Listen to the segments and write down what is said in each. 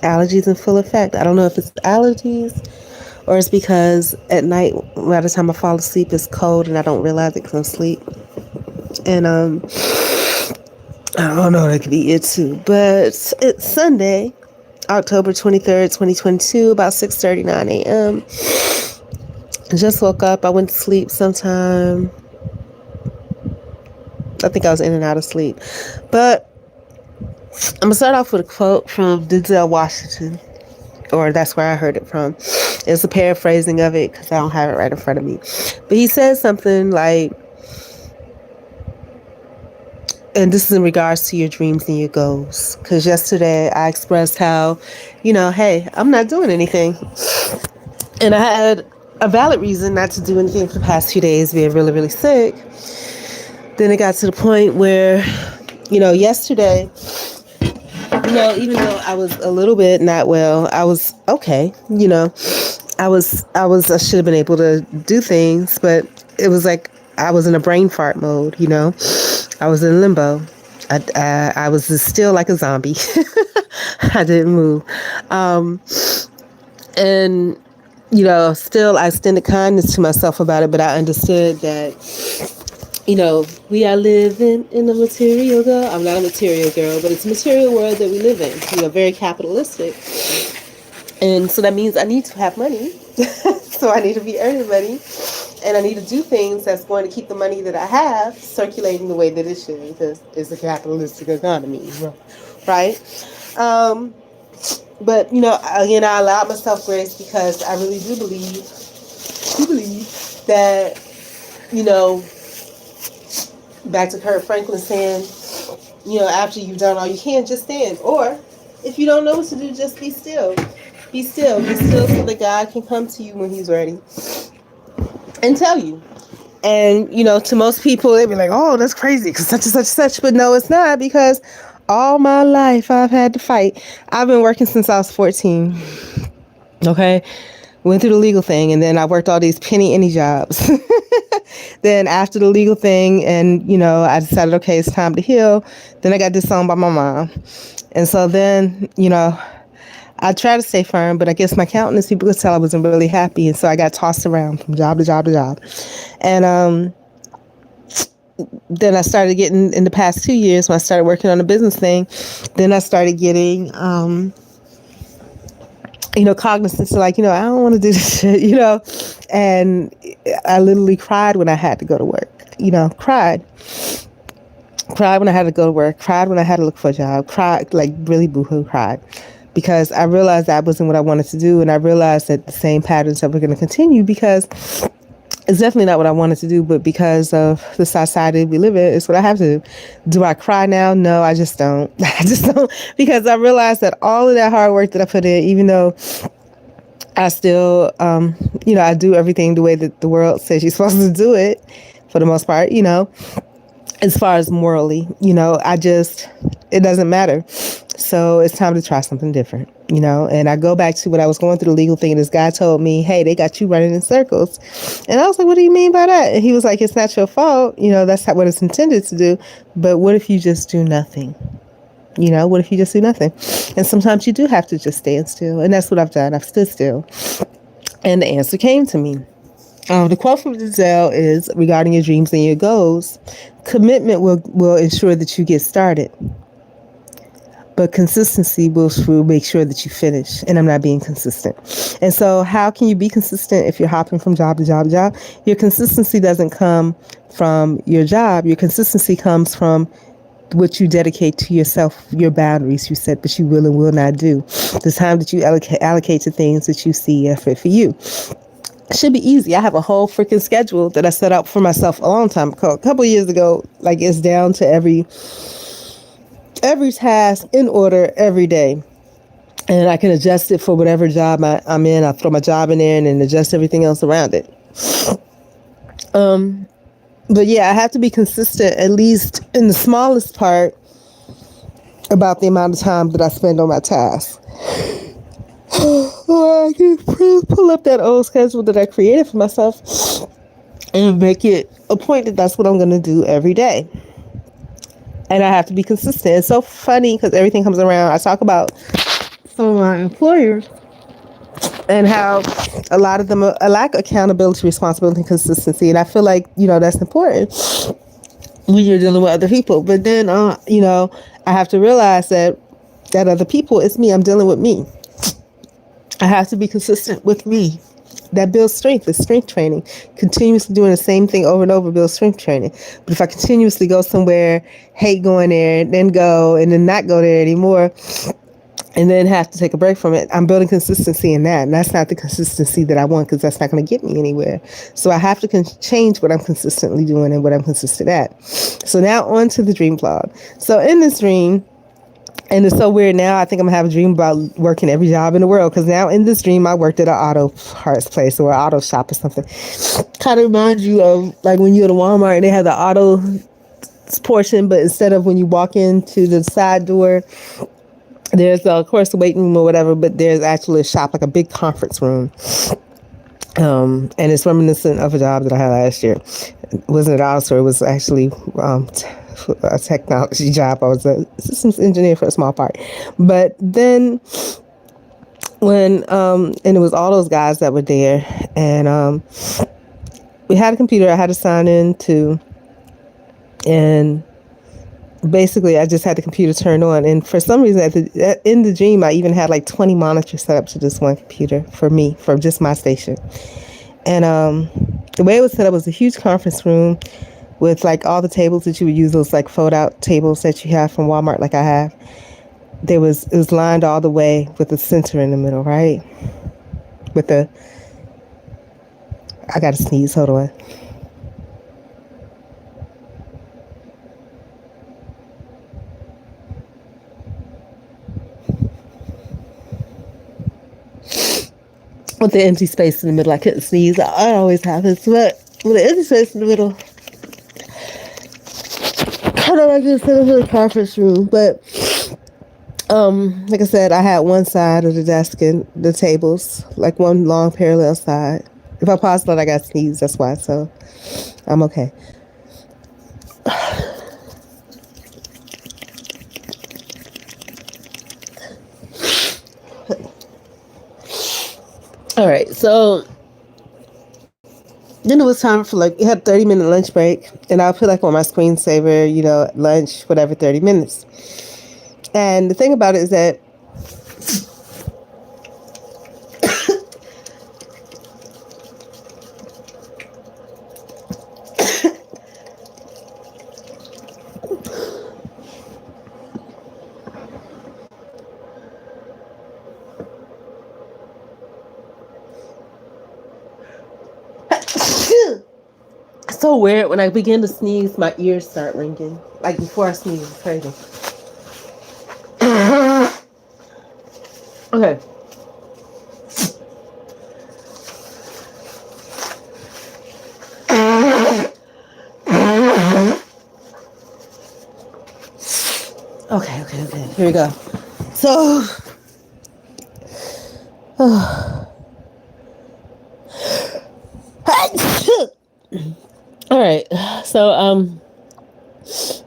Allergies in full effect. I don't know if it's allergies or it's because at night, by the time I fall asleep, it's cold and I don't realize it because I'm asleep. And I don't know, that could be it too. But it's Sunday, October 23rd, 2022, about 6:39 a.m. I just woke up. I went to sleep sometime. I think I was in and out of sleep. But I'm going to start off with a quote from Denzel Washington, or that's where I heard it from. It's a paraphrasing of it because I don't have it right in front of me. But he says something like, and this is in regards to your dreams and your goals. Because yesterday I expressed how, hey, I'm not doing anything. And I had a valid reason not to do anything for the past few days, being really, really sick. Then it got to the point where, yesterday, even though I was a little bit not well, I was okay. I should have been able to do things, but it was like I was in a brain fart mode, I was in limbo. I was still like a zombie. I didn't move. And, still I extended kindness to myself about it, but I understood that, we are living in a material girl. I'm not a material girl, but it's a material world that we live in, very capitalistic. And so that means I need to have money. So I need to be earning money. And I need to do things that's going to keep the money that I have circulating the way that it should, because it's a capitalistic economy, right? But, again, I allowed myself grace because I really do believe that, back to Kurt Franklin saying, after you've done all you can, just stand. Or if you don't know what to do, just be still. Be still. Be still so that God can come to you when he's ready and tell you. And, to most people, they'd be like, oh, that's crazy because such and such and such. But no, it's not, because all my life I've had to fight. I've been working since I was 14. Okay. Went through the legal thing, and then I worked all these penny jobs. Then after the legal thing, and, I decided, okay, it's time to heal. Then I got disowned by my mom. And so then, I tried to stay firm, but I guess my countenance, people could tell I wasn't really happy. And so I got tossed around from job to job to job. And then I started getting, in the past 2 years, when I started working on the business thing, then I started getting, cognizance to like, I don't want to do this shit, and I literally cried when I had to go to work, cried when I had to go to work, cried when I had to look for a job, cried, like really boohoo cried, because I realized that wasn't what I wanted to do. And I realized that the same patterns that were going to continue, because it's definitely not what I wanted to do, but because of the society we live in, it's what I have to do. Do I cry now? No, I just don't. I just don't, because I realized that all of that hard work that I put in, even though I still, I do everything the way that the world says you're supposed to do it, for the most part, as far as morally, it doesn't matter. So it's time to try something different, and I go back to when I was going through the legal thing, and this guy told me, hey, they got you running in circles. And I was like, what do you mean by that? And he was like, it's not your fault. That's not what it's intended to do. But what if you just do nothing? What if you just do nothing? And sometimes you do have to just stand still. And that's what I've done. I've stood still. And the answer came to me. The quote from Denzel is, regarding your dreams and your goals, commitment will ensure that you get started, but consistency will make sure that you finish. And I'm not being consistent. And so how can you be consistent if you're hopping from job to job to job? Your consistency doesn't come from your job. Your consistency comes from what you dedicate to yourself, your boundaries you set, but you will and will not do. The time that you allocate to things that you see effort for you. It should be easy. I have a whole freaking schedule that I set up for myself a long time ago. A couple of years ago, like it's down to every task in order every day. And I can adjust it for whatever job I'm in. I throw my job in there and then adjust everything else around it. But yeah, I have to be consistent, at least in the smallest part, about the amount of time that I spend on my tasks. Or I can pull up that old schedule that I created for myself and make it a point that that's what I'm going to do every day. And I have to be consistent. It's so funny because everything comes around. I talk about some of my employers, and how a lot of them lack accountability, responsibility, and consistency. And I feel like, that's important when you're dealing with other people. But then, I have to realize that other people, it's me. I'm dealing with me. I have to be consistent with me. That builds strength. It's strength training. Continuously doing the same thing over and over builds strength training. But if I continuously go somewhere, hate going there, and then go and then not go there anymore, and then have to take a break from it, I'm building consistency in that. And that's not the consistency that I want, because that's not going to get me anywhere. So I have to change what I'm consistently doing and what I'm consistent at. So now on to the dream vlog. So in this dream, and it's so weird now, I think I'm going to have a dream about working every job in the world, because now in this dream, I worked at an auto parts place or an auto shop or something. Kind of reminds you of like when you're at a Walmart and they have the auto portion, but instead of when you walk into the side door, there's, of course, the waiting room or whatever, but there's actually a shop, like a big conference room. And it's reminiscent of a job that I had last year. It wasn't an auto store. It was actually a technology job. I was a systems engineer for a small part. But then when, and it was all those guys that were there. And we had a computer I had to sign into. And basically, I just had the computer turned on. And for some reason, in the dream, I even had like 20 monitors set up to this one computer for me, for just my station. And the way it was set up was a huge conference room with like all the tables that you would use, those like fold-out tables that you have from Walmart, like I have. It was lined all the way with the center in the middle, right? I got to sneeze, hold on. With the empty space in the middle, I couldn't sneeze. I always happens, but with the empty space in the middle, kind of like this in the conference room. But like I said, I had one side of the desk and the tables, like one long parallel side. If I pause that, I got sneezed. That's why. So I'm okay. All right, so then it was time for it had 30-minute lunch break, and I'll put like on my screensaver, lunch, whatever, 30 minutes. And the thing about it is that so weird. When I begin to sneeze, my ears start ringing. Like before I sneeze, it's crazy. Okay. Okay. Here we go. So, all right. So,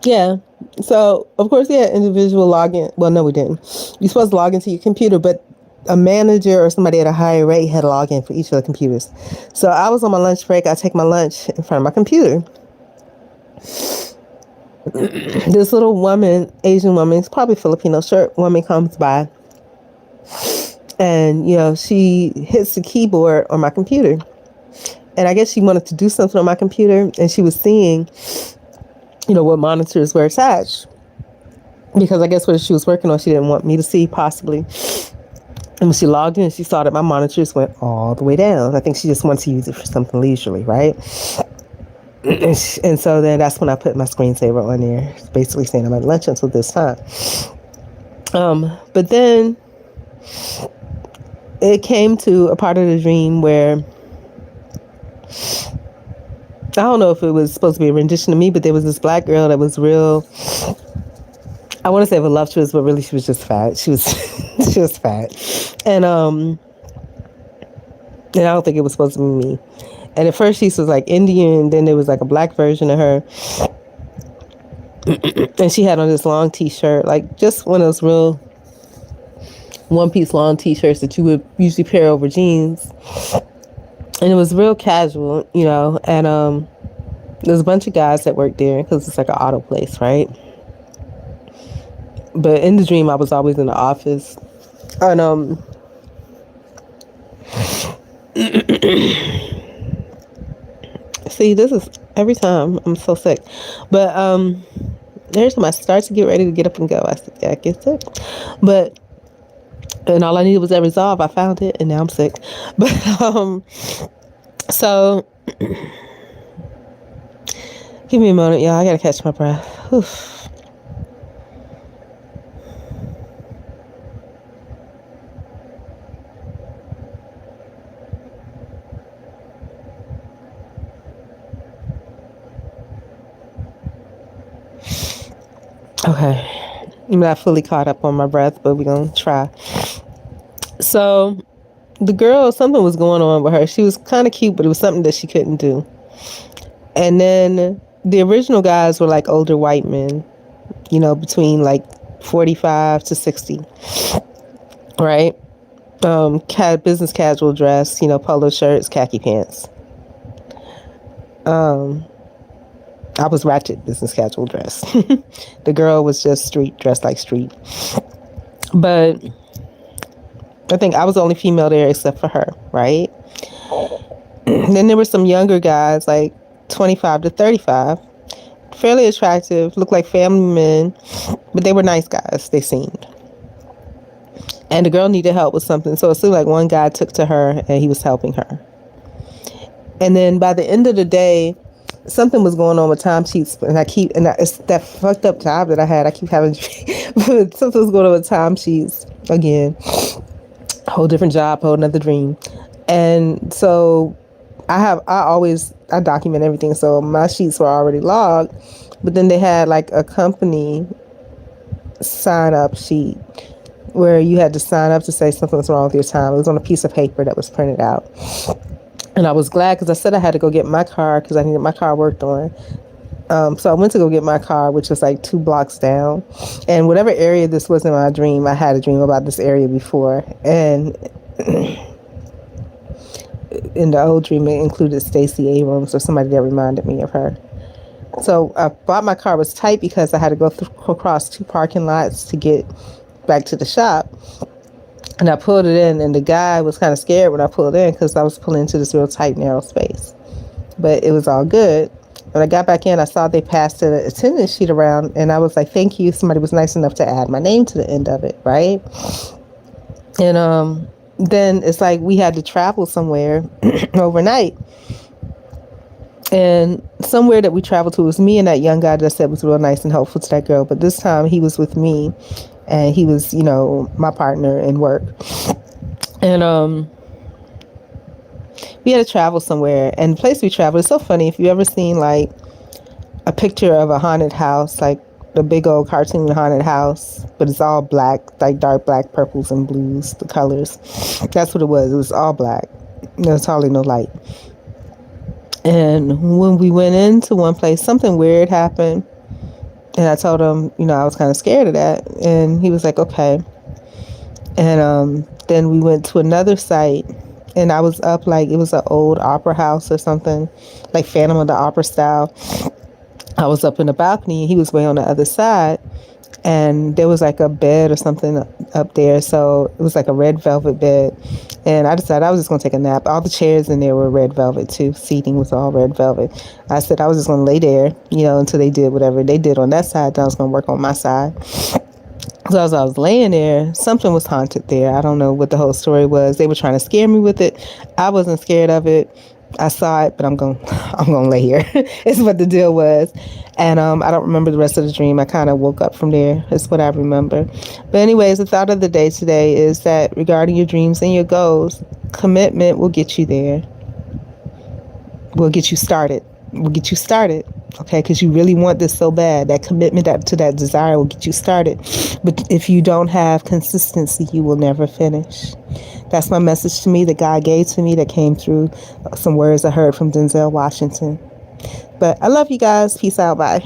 yeah. So, of course, we had individual login. Well, no, we didn't. You're supposed to log into your computer, but a manager or somebody at a higher rate had a login for each of the computers. So I was on my lunch break. I take my lunch in front of my computer. This little woman, Asian woman, it's probably Filipino shirt woman, comes by. And, she hits the keyboard on my computer. And I guess she wanted to do something on my computer. And she was seeing, what monitors were attached. Because I guess what she was working on, she didn't want me to see, possibly. And when she logged in, she saw that my monitors went all the way down. I think she just wanted to use it for something leisurely, right? And so then that's when I put my screensaver on there, basically saying I'm at lunch until this time. But then it came to a part of the dream where I don't know if it was supposed to be a rendition of me, but there was this black girl that was real, I want to say voluptuous, but really she was just fat. She was she was fat. And I don't think it was supposed to be me. And at first she was like Indian, then there was like a black version of her. And she had on this long t-shirt, like just one of those real one piece long t-shirts that you would usually pair over jeans. And it was real casual, and there's a bunch of guys that worked there because it's like an auto place, right? But in the dream, I was always in the office. And see, this is every time I'm so sick. But every time I start to get ready to get up and go, I get sick. But and all I needed was that resolve. I found it, and now I'm sick. But so give me a moment, y'all. I gotta catch my breath. Oof. Okay, I'm not fully caught up on my breath, but we're gonna try. So the girl, something was going on with her. She was kind of cute, but it was something that she couldn't do. And then the original guys were like older white men, between like 45 to 60, right? Business casual dress, polo shirts, khaki pants. I was ratchet business casual dress. The girl was just street, dressed like street. But I think I was the only female there except for her, right? Then there were some younger guys, like 25 to 35, fairly attractive, looked like family men, but they were nice guys, they seemed. And the girl needed help with something, so it seemed like one guy took to her and he was helping her. And then by the end of the day, something was going on with timesheets, and it's that fucked up job that I had. I keep having, something was going on with timesheets again. Whole different job, whole another dream. And so I document everything. So my sheets were already logged, but then they had like a company sign up sheet where you had to sign up to say something was wrong with your time. It was on a piece of paper that was printed out. And I was glad because I said I had to go get my car because I needed my car worked on. So I went to go get my car, which was like 2 blocks down. And whatever area this was in my dream, I had a dream about this area before. And in the old dream, it included Stacey Abrams or somebody that reminded me of her. So I bought my car. It was tight because I had to go across 2 parking lots to get back to the shop. And I pulled it in, and the guy was kind of scared when I pulled in because I was pulling into this real tight, narrow space. But it was all good. When I got back in, I saw they passed the attendance sheet around, and I was like, thank you. Somebody was nice enough to add my name to the end of it, right? And then it's like we had to travel somewhere overnight. And somewhere that we traveled to was me and that young guy that I said was real nice and helpful to that girl. But this time he was with me, and he was, my partner in work. And we had to travel somewhere. And the place we traveled is so funny. If you ever seen like a picture of a haunted house, like the big old cartoon haunted house, but it's all black, like dark black, purples and blues, the colors. That's what it was. It was all black. There was hardly no light. And when we went into one place, something weird happened. And I told him, I was kind of scared of that. And he was like, okay. And then we went to another site. And I was up like, it was an old opera house or something, like Phantom of the Opera style. I was up in the balcony, and he was way on the other side. And there was like a bed or something up there. So it was like a red velvet bed. And I decided I was just going to take a nap. All the chairs in there were red velvet too. Seating was all red velvet. I said I was just going to lay there, until they did whatever they did on that side. Then I was going to work on my side. So as I was laying there, something was haunted there. I don't know what the whole story was. They were trying to scare me with it. I wasn't scared of it. I saw it, but I'm going to lay here. It's what the deal was. And I don't remember the rest of the dream. I kind of woke up from there. It's what I remember. But anyways, the thought of the day today is that regarding your dreams and your goals, commitment will get you there. Will get you started. Will get you started. Okay, because you really want this so bad. That commitment to that desire will get you started. But if you don't have consistency, you will never finish. That's my message to me that God gave to me that came through some words I heard from Denzel Washington. But I love you guys. Peace out. Bye.